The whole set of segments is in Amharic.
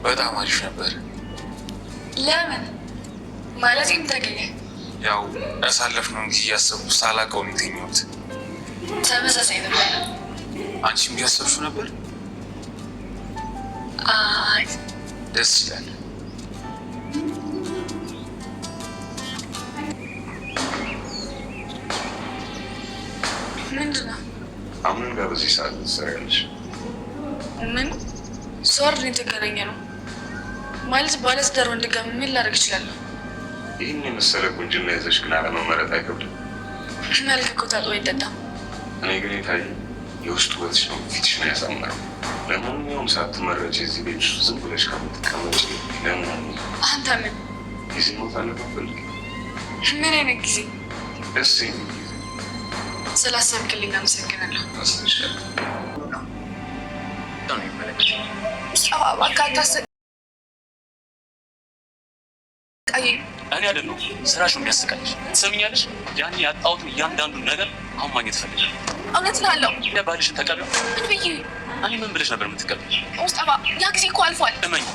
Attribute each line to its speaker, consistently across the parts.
Speaker 1: በጣም አሪፍ ነበር።
Speaker 2: ለምን ማለት ተገኘ?
Speaker 1: ያው ያሳለፍነውን ጊዜ እያሰብኩ ሳላውቀው ነው የተኛሁት።
Speaker 2: ተመሳሳይ ነበር።
Speaker 1: አንቺም እያሰብሽው ነበር?
Speaker 2: አይ
Speaker 1: ደስ ይላል።
Speaker 2: ምንድን ነው?
Speaker 3: አሁንም ጋር በዚህ ሰዓት ትሰሪያለሽ?
Speaker 2: ምን ሶር የተገናኘ ነው ማለት ባለትዳር ወንድ ጋር ምን ላደርግ እችላለሁ?
Speaker 3: ይህን የመሰለ ቁንጅና ይዘሽ ግን አለመመረጥ አይከብድም?
Speaker 2: መልክ እኮ ታጥቦ አይጠጣም።
Speaker 3: እኔ ግን የታየ የውስጥ ውበትሽ ነው፣ ፊትሽን ያሳምራል። ለማንኛውም ሳትመረጭ እዚህ ቤት ውስጥ ዝም ብለሽ ከምትቀመጭ ለምን
Speaker 2: አንተ ምን
Speaker 3: ጊዜ ማሳለፍ አትፈልጊ?
Speaker 2: ምን አይነት ጊዜ?
Speaker 3: ደስ የሚል ጊዜ።
Speaker 2: ስላሰብክልኝ አመሰግናለሁ።
Speaker 3: አስልሻለሁ።
Speaker 4: እኔ አይደለሁ ስራሽ ነው የሚያሰቃይሽ። ትሰሚኛለሽ? ያን ያጣሁትን እያንዳንዱን ነገር አሁን ማግኘት እፈልጋለሁ።
Speaker 2: እውነት ላለው
Speaker 4: ባልሽን ተቀበል።
Speaker 2: ምን ብዬ?
Speaker 4: እኔ ምን ብለሽ ነበር የምትቀበል?
Speaker 2: ሙስጠፋ ያ ጊዜ እኮ አልፏል።
Speaker 4: እመኝ፣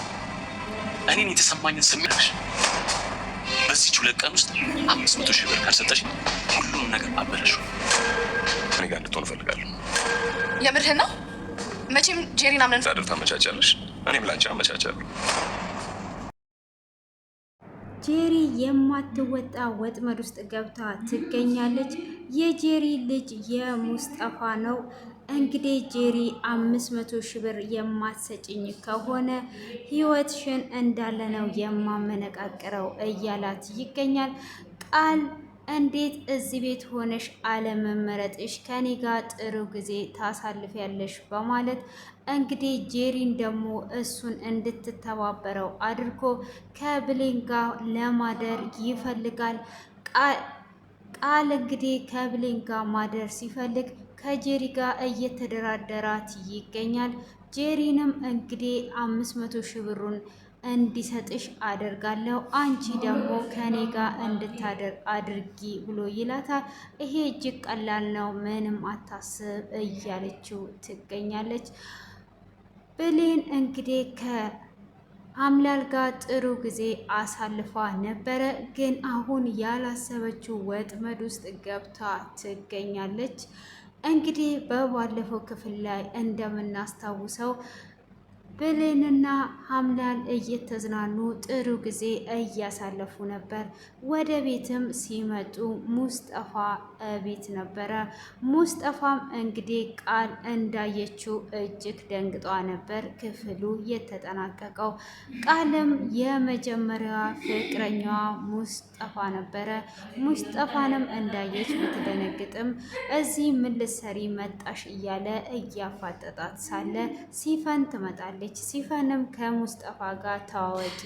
Speaker 4: እኔን የተሰማኝን ስሜትሽ በዚህች 2 ቀን ውስጥ 500 ሺህ ብር ካልሰጠሽ ሁሉንም ነገር አበላሽው።
Speaker 3: እኔ ጋር እንድትሆን እፈልጋለሁ።
Speaker 2: የምርህን ነው? መቼም ጄሪን አምነን
Speaker 3: ታደር ታመቻቻለሽ፣ እኔም ላንቺ አመቻቻለሁ።
Speaker 5: ጄሪ የማትወጣ ወጥመድ ውስጥ ገብታ ትገኛለች። የጄሪ ልጅ የሙስጠፋ ነው። እንግዲህ ጄሪ 500 ሺህ ብር የማትሰጭኝ ከሆነ ህይወትሽን እንዳለ ነው የማመነቃቅረው እያላት ይገኛል። ቃል እንዴት እዚህ ቤት ሆነሽ አለመመረጥሽ ከኔ ጋር ጥሩ ጊዜ ታሳልፊያለሽ በማለት እንግዲህ ጄሪን ደግሞ እሱን እንድትተባበረው አድርጎ ከብሌን ጋር ለማደር ይፈልጋል። ቃል እንግዲህ ከብሌን ጋር ማደር ሲፈልግ ከጄሪ ጋር እየተደራደራት ይገኛል። ጄሪንም እንግዲህ 500 ሺህ ብሩን እንዲሰጥሽ አደርጋለሁ፣ አንቺ ደግሞ ከኔ ጋር እንድታደር አድርጊ ብሎ ይላታል። ይሄ እጅግ ቀላል ነው፣ ምንም አታስብ እያለችው ትገኛለች። ብሌን እንግዲህ ከአምላል ጋር ጥሩ ጊዜ አሳልፋ ነበረ፣ ግን አሁን ያላሰበችው ወጥመድ ውስጥ ገብታ ትገኛለች። እንግዲህ በባለፈው ክፍል ላይ እንደምናስታውሰው ብሌንና ሀምላል እየተዝናኑ ጥሩ ጊዜ እያሳለፉ ነበር። ወደ ቤትም ሲመጡ ሙስጠፋ ቤት ነበረ። ሙስጠፋም እንግዲህ ቃል እንዳየችው እጅግ ደንግጧ ነበር ክፍሉ የተጠናቀቀው። ቃልም የመጀመሪያዋ ፍቅረኛዋ ሙስጠፋ ነበረ። ሙስጠፋንም እንዳየች ብትደነግጥም እዚህ ምን ልትሰሪ መጣሽ እያለ እያፋጠጣት ሳለ ሲፈን ትመጣለች። ሲፈንም ከሙስጠፋ ጋር ተዋወቂ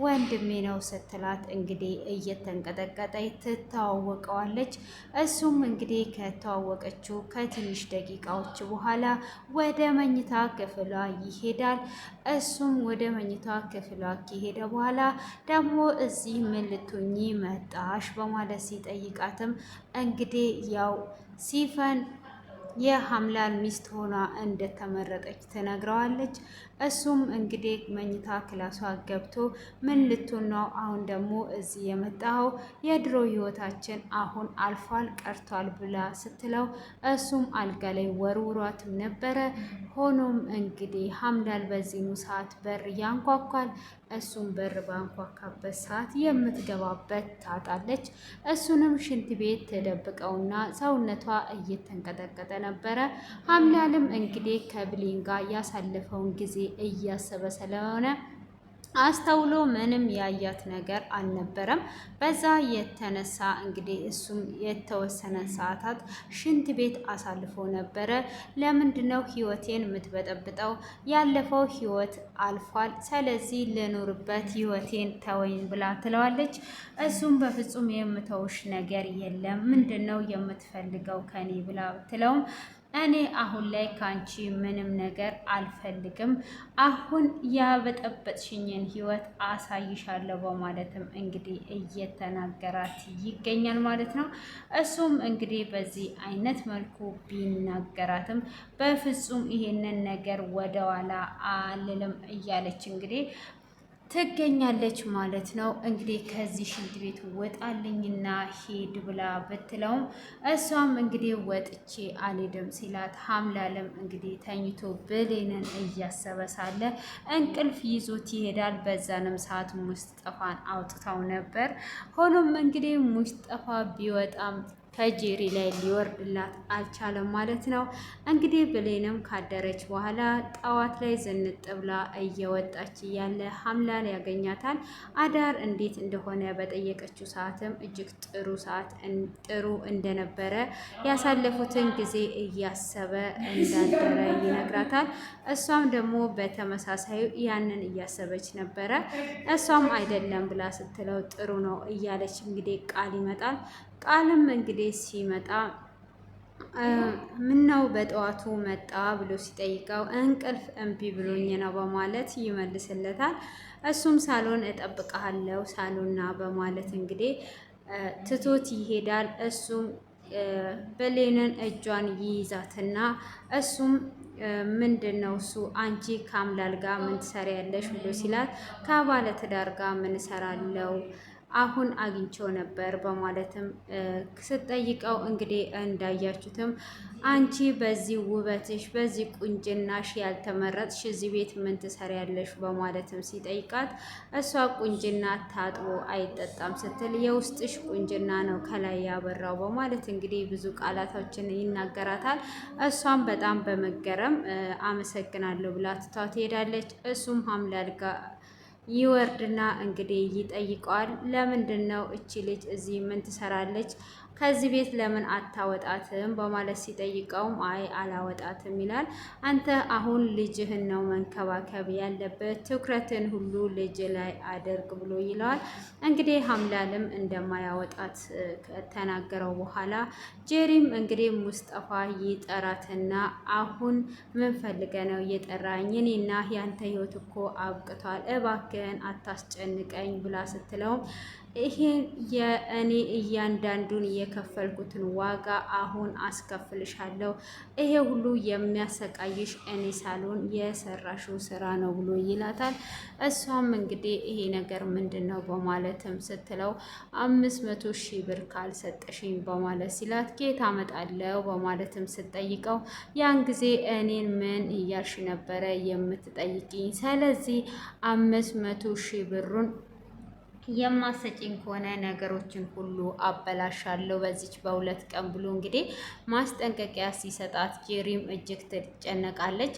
Speaker 5: ወንድሜ ነው ስትላት እንግዲህ እየተንቀጠቀጠች ትተዋወቀዋለች። እሱም እንግዲህ ከተዋወቀችው ከትንሽ ደቂቃዎች በኋላ ወደ መኝታ ክፍሏ ይሄዳል። እሱም ወደ መኝታ ክፍሏ ከሄደ በኋላ ደግሞ እዚህ ምን ልትሆኚ መጣሽ በማለት ሲጠይቃትም እንግዲህ ያው ሲፈን የሀምላል ሚስት ሆና እንደተመረጠች ትነግረዋለች። እሱም እንግዲህ መኝታ ክላሷ ገብቶ ምን ልትሆን ነው አሁን ደግሞ እዚህ የመጣኸው? የድሮ ህይወታችን አሁን አልፏል ቀርቷል ብላ ስትለው እሱም አልጋ ላይ ወርውሯትም ነበረ። ሆኖም እንግዲህ ሀምላል በዚህኑ ሰዓት በር ያንኳኳል። እሱም በር ባንኳካበት ሰዓት የምትገባበት ታጣለች። እሱንም ሽንት ቤት ተደብቀውና ሰውነቷ እየተንቀጠቀጠ ነበረ። ሀምላልም እንግዲህ ከብሌን ጋር ያሳለፈውን ጊዜ እያሰበ ስለሆነ አስተውሎ ምንም ያያት ነገር አልነበረም። በዛ የተነሳ እንግዲህ እሱም የተወሰነ ሰዓታት ሽንት ቤት አሳልፎ ነበረ። ለምንድነው ህይወቴን የምትበጠብጠው? ያለፈው ህይወት አልፏል፣ ስለዚህ ልኖርበት ህይወቴን ተወኝ ብላ ትለዋለች። እሱም በፍጹም የምተውሽ ነገር የለም፣ ምንድነው የምትፈልገው ከኔ ብላ ትለውም እኔ አሁን ላይ ካንቺ ምንም ነገር አልፈልግም። አሁን ያበጠበጥሽኝን ህይወት አሳይሻለሁ በማለትም እንግዲህ እየተናገራት ይገኛል ማለት ነው። እሱም እንግዲህ በዚህ አይነት መልኩ ቢናገራትም በፍጹም ይሄንን ነገር ወደኋላ አልልም እያለች እንግዲህ ትገኛለች ማለት ነው። እንግዲህ ከዚህ ሽንት ቤት ወጣልኝና ሂድ ብላ ብትለውም እሷም እንግዲህ ወጥቼ አልሄድም ሲላት ሀምላለም እንግዲህ ተኝቶ ብሌንን እያሰበ ሳለ እንቅልፍ ይዞት ይሄዳል። በዛንም ሰዓት ሙስጠፋን አውጥታው ነበር። ሆኖም እንግዲህ ሙስጠፋ ቢወጣም ከጄሪ ላይ ሊወርድላት አልቻለም ማለት ነው። እንግዲህ ብሌንም ካደረች በኋላ ጠዋት ላይ ዝንጥ ብላ እየወጣች እያለ ሀምላል ያገኛታል። አዳር እንዴት እንደሆነ በጠየቀችው ሰዓትም እጅግ ጥሩ እንደነበረ ያሳለፉትን ጊዜ እያሰበ እንዳደረ ይነግራታል። እሷም ደግሞ በተመሳሳይ ያንን እያሰበች ነበረ። እሷም አይደለም ብላ ስትለው ጥሩ ነው እያለች እንግዲህ ቃል ይመጣል። ቃልም እንግዲህ ሲመጣ ምነው በጠዋቱ መጣ ብሎ ሲጠይቀው እንቅልፍ እምቢ ብሎኝ ነው በማለት ይመልስለታል። እሱም ሳሎን እጠብቅሃለሁ ሳሎና በማለት እንግዲህ ትቶት ይሄዳል። እሱም ብሌንን እጇን ይይዛትና እሱም ምንድን ነው እሱ አንቺ ከአምላል ጋር ምን ትሰሪያለሽ ብሎ ሲላት ከባለ ትዳር ጋር ምን እሰራለሁ አሁን አግኝቼው ነበር በማለትም ስትጠይቀው እንግዲህ እንዳያችሁትም አንቺ በዚህ ውበትሽ በዚህ ቁንጅናሽ ያልተመረጥሽ እዚህ ቤት ምን ትሰሪያለሽ በማለትም ሲጠይቃት እሷ ቁንጅና ታጥቦ አይጠጣም ስትል የውስጥሽ ቁንጅና ነው ከላይ ያበራው በማለት እንግዲህ ብዙ ቃላቶችን ይናገራታል። እሷም በጣም በመገረም አመሰግናለሁ ብላ ትታው ትሄዳለች። እሱም ሀምላል ጋር ይወርድና እንግዲህ ይጠይቀዋል። ለምንድን ነው እቺ ልጅ እዚህ ምን ትሰራለች? ከዚህ ቤት ለምን አታወጣትም? በማለት ሲጠይቀውም አይ አላወጣትም ይላል። አንተ አሁን ልጅህን ነው መንከባከብ ያለበት፣ ትኩረትን ሁሉ ልጅ ላይ አድርግ ብሎ ይለዋል። እንግዲህ ሀምላልም እንደማያወጣት ከተናገረው በኋላ ጄሪም እንግዲህ ሙስጠፋ ይጠራትና አሁን ምን ፈልገ ነው የጠራኝ? እኔና ያንተ ህይወት እኮ አብቅቷል፣ እባክህን አታስጨንቀኝ ብላ ስትለውም ይሄን የእኔ እያንዳንዱን የከፈልኩትን ዋጋ አሁን አስከፍልሻለሁ። ይሄ ሁሉ የሚያሰቃይሽ እኔ ሳልሆን የሰራሽው ስራ ነው ብሎ ይላታል። እሷም እንግዲህ ይሄ ነገር ምንድን ነው በማለትም ስትለው 500,000 ብር ካልሰጠሽኝ በማለት ሲላት ጌታ አመጣለሁ በማለትም ስትጠይቀው ያን ጊዜ እኔን ምን እያልሽ ነበረ የምትጠይቂኝ? ስለዚህ 500,000 ብሩን የማሰጪኝ ከሆነ ነገሮችን ሁሉ አበላሻለሁ በዚች በሁለት ቀን ብሎ እንግዲህ ማስጠንቀቂያ ሲሰጣት ጄሪም እጅግ ትጨነቃለች።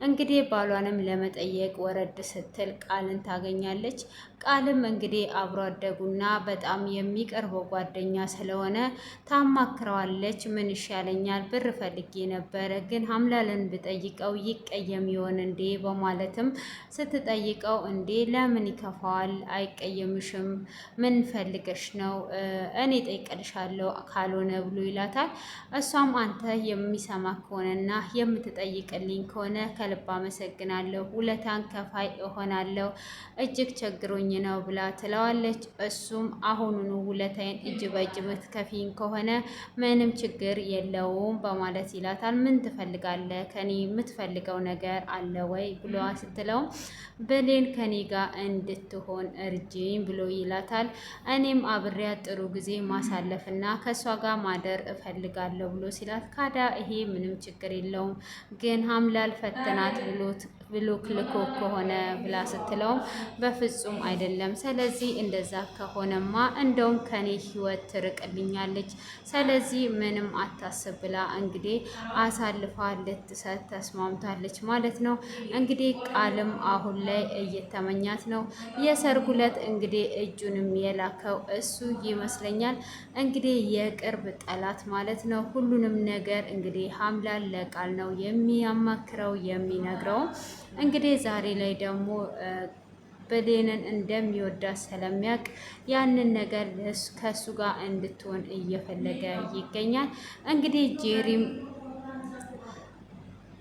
Speaker 5: እንግዲህ ባሏንም ለመጠየቅ ወረድ ስትል ቃልን ታገኛለች። ቃልም እንግዲህ አብሮ አደጉና በጣም የሚቀርበው ጓደኛ ስለሆነ ታማክረዋለች። ምን ይሻለኛል? ብር ፈልጌ ነበረ ግን ሀምላልን ብጠይቀው ይቀየም ይሆን እንዴ? በማለትም ስትጠይቀው እንዴ ለምን ይከፋዋል? አይቀየምሽም? ምን ፈልገሽ ነው? እኔ ጠይቀልሻለሁ ካልሆነ ብሎ ይላታል። እሷም አንተ የሚሰማ ከሆነና የምትጠይቅልኝ ከሆነ ከልብ አመሰግናለሁ፣ ውለታን ከፋይ እሆናለሁ፣ እጅግ ቸግሮኝ ነው ብላ ትለዋለች። እሱም አሁኑኑ ውለታዬን እጅ በእጅ ምትከፊኝ ከሆነ ምንም ችግር የለውም በማለት ይላታል። ምን ትፈልጋለህ? ከኔ የምትፈልገው ነገር አለ ወይ ብሎ ስትለው ብሌን ከኔ ጋር እንድትሆን እርጅኝ ብሎ ይላታል። እኔም አብሬያ ጥሩ ጊዜ ማሳለፍና ከእሷ ጋር ማደር እፈልጋለሁ ብሎ ሲላት ካዳ ይሄ ምንም ችግር የለውም ግን ሀምላል ፈተናት ብሎክ ልኮ ከሆነ ብላ ስትለውም በፍጹም አይደለም። ስለዚህ እንደዛ ከሆነማ እንደውም ከኔ ህይወት ትርቅልኛለች። ስለዚህ ምንም አታስብ ብላ እንግዲህ አሳልፋ ልትሰጥ ተስማምታለች ማለት ነው። እንግዲህ ቃልም አሁን ላይ እየተመኛት ነው። የሰርጉ ዕለት እንግዲህ እጁንም የላከው እሱ ይመስለኛል። እንግዲህ የቅርብ ጠላት ማለት ነው። ሁሉንም ነገር እንግዲህ ሀምላል ለቃል ነው የሚያማክረው የሚነግረው። እንግዲህ ዛሬ ላይ ደግሞ ብሌንን እንደሚወዳት ስለሚያውቅ ያንን ነገር ከሱ ጋር እንድትሆን እየፈለገ ይገኛል። እንግዲህ ጄሪም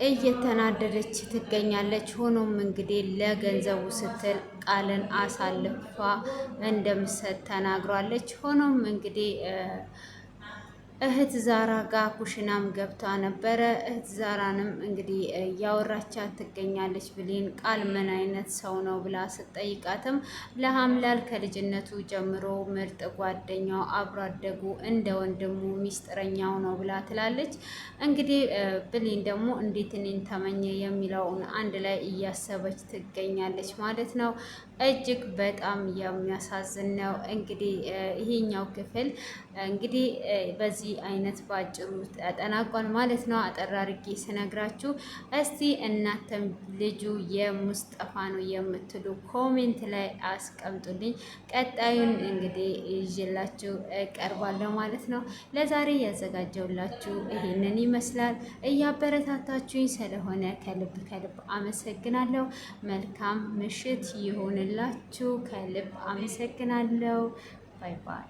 Speaker 5: እየተናደደች ትገኛለች። ሆኖም እንግዲህ ለገንዘቡ ስትል ቃልን አሳልፋ እንደምትሰጥ ተናግሯለች። ሆኖም እንግዲህ እህት ዛራ ጋር ኩሽናም ገብታ ነበረ። እህት ዛራንም እንግዲህ እያወራቻት ትገኛለች። ብሌን ቃል ምን አይነት ሰው ነው ብላ ስትጠይቃትም ለሀምላል ከልጅነቱ ጀምሮ ምርጥ ጓደኛው አብሮ አደጉ እንደ ወንድሙ ሚስጥረኛው ነው ብላ ትላለች። እንግዲህ ብሌን ደግሞ እንዴት እኔን ተመኘ የሚለውን አንድ ላይ እያሰበች ትገኛለች ማለት ነው። እጅግ በጣም የሚያሳዝን ነው። እንግዲህ ይሄኛው ክፍል እንግዲህ በዚህ አይነት ባጭሩ ተጠናቋል ማለት ነው። አጠር አድርጌ ስነግራችሁ እስቲ እናንተም ልጁ የሙስጠፋ ነው የምትሉ ኮሜንት ላይ አስቀምጡልኝ። ቀጣዩን እንግዲህ ይዤላችሁ እቀርባለሁ ማለት ነው። ለዛሬ ያዘጋጀውላችሁ ይሄንን ይመስላል። እያበረታታችሁኝ ስለሆነ ከልብ ከልብ አመሰግናለሁ። መልካም ምሽት ይሁንላችሁ። ከልብ አመሰግናለሁ። ባይ ባይ።